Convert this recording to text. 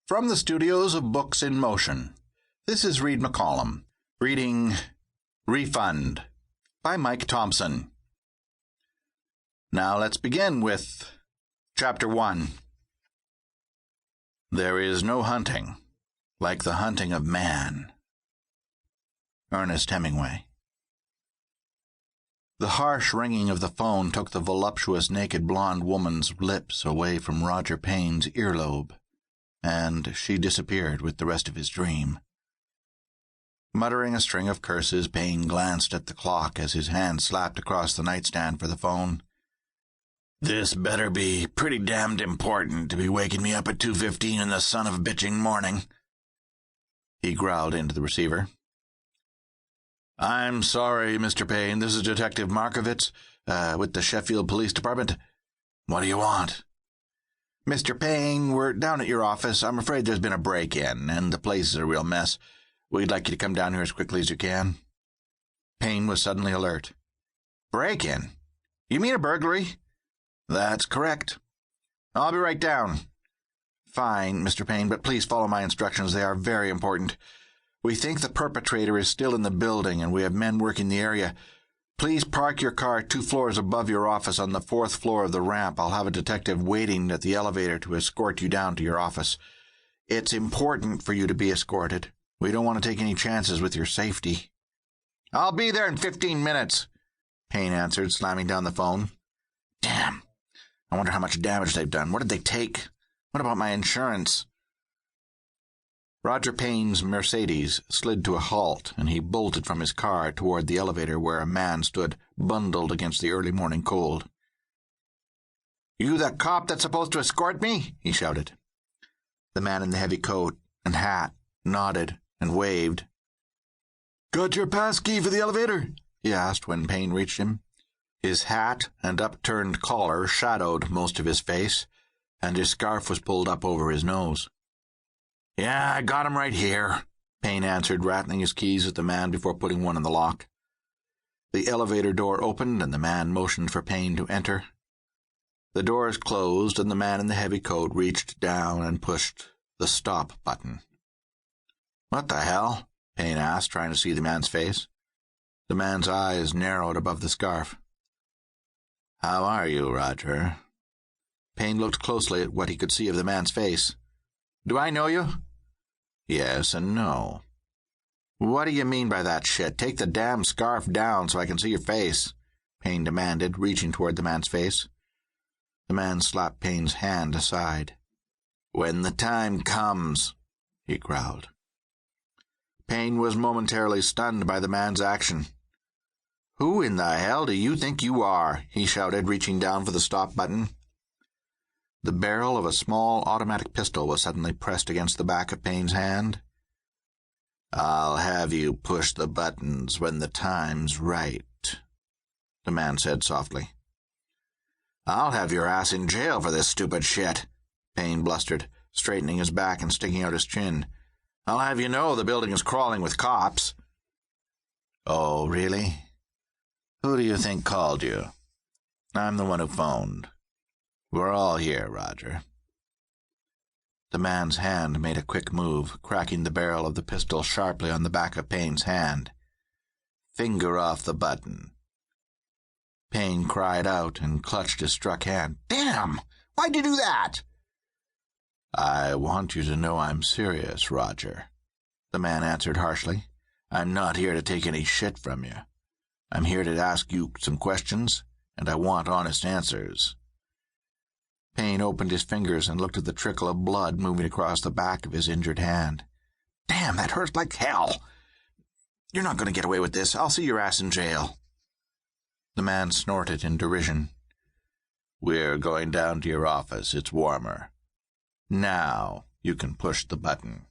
From the studios of Books in Motion, this is Reed McColm, reading Refund by Mike Thompson. Now let's begin with Chapter 1. There is no hunting like the hunting of man. Ernest Hemingway. The harsh ringing of the phone took the voluptuous naked blonde woman's lips away from Roger Payne's earlobe, and she disappeared with the rest of his dream. Muttering a string of curses, Payne glanced at the clock as his hand slapped across the nightstand for the phone. "This better be pretty damned important to be waking me up at 2:15 in the son of a bitching morning," he growled into the receiver. "I'm sorry, Mr. Payne. This is Detective Markovitz, with the Sheffield Police Department. What do you want?" "Mr. Payne, we're down at your office. I'm afraid there's been a break-in, and the place is a real mess. We'd like you to come down here as quickly as you can." Payne was suddenly alert. "Break-in? You mean a burglary?" "That's correct." "I'll be right down." "Fine, Mr. Payne, but please follow my instructions. They are very important. We think the perpetrator is still in the building, and we have men working the area. Please park your car 2 floors above your office on the 4th floor of the ramp. I'll have a detective waiting at the elevator to escort you down to your office. It's important for you to be escorted. We don't want to take any chances with your safety." "I'll be there in 15 minutes, Payne answered, slamming down the phone. "Damn. I wonder how much damage they've done. What did they take? What about my insurance?" Roger Payne's Mercedes slid to a halt, and he bolted from his car toward the elevator where a man stood bundled against the early morning cold. "You the cop that's supposed to escort me?" he shouted. The man in the heavy coat and hat nodded and waved. "Got your pass key for the elevator?" he asked when Payne reached him. His hat and upturned collar shadowed most of his face, and his scarf was pulled up over his nose. "Yeah, I got him right here," Payne answered, rattling his keys at the man before putting one in the lock. The elevator door opened, and the man motioned for Payne to enter. The doors closed, and the man in the heavy coat reached down and pushed the stop button. "What the hell?" Payne asked, trying to see the man's face. The man's eyes narrowed above the scarf. "How are you, Roger?" Payne looked closely at what he could see of the man's face. "Do I know you?" "Yes and no." "What do you mean by that shit? Take the damn scarf down so I can see your face," Payne demanded, reaching toward the man's face. The man slapped Payne's hand aside. "When the time comes," he growled. Payne was momentarily stunned by the man's action. "Who in the hell do you think you are?" he shouted, reaching down for the stop button. The barrel of a small automatic pistol was suddenly pressed against the back of Payne's hand. "I'll have you push the buttons when the time's right," the man said softly. "I'll have your ass in jail for this stupid shit," Payne blustered, straightening his back and sticking out his chin. "I'll have you know the building is crawling with cops." "Oh, really? Who do you think called you?" "I'm the one who phoned. We're all here, Roger." The man's hand made a quick move, cracking the barrel of the pistol sharply on the back of Payne's hand. "Finger off the button." Payne cried out and clutched his struck hand. "Damn! Why'd you do that?" "I want you to know I'm serious, Roger," the man answered harshly. "I'm not here to take any shit from you. I'm here to ask you some questions, and I want honest answers." Payne opened his fingers and looked at the trickle of blood moving across the back of his injured hand. "Damn, that hurts like hell. You're not going to get away with this. I'll see your ass in jail." The man snorted in derision. "We're going down to your office. It's warmer. Now you can push the button."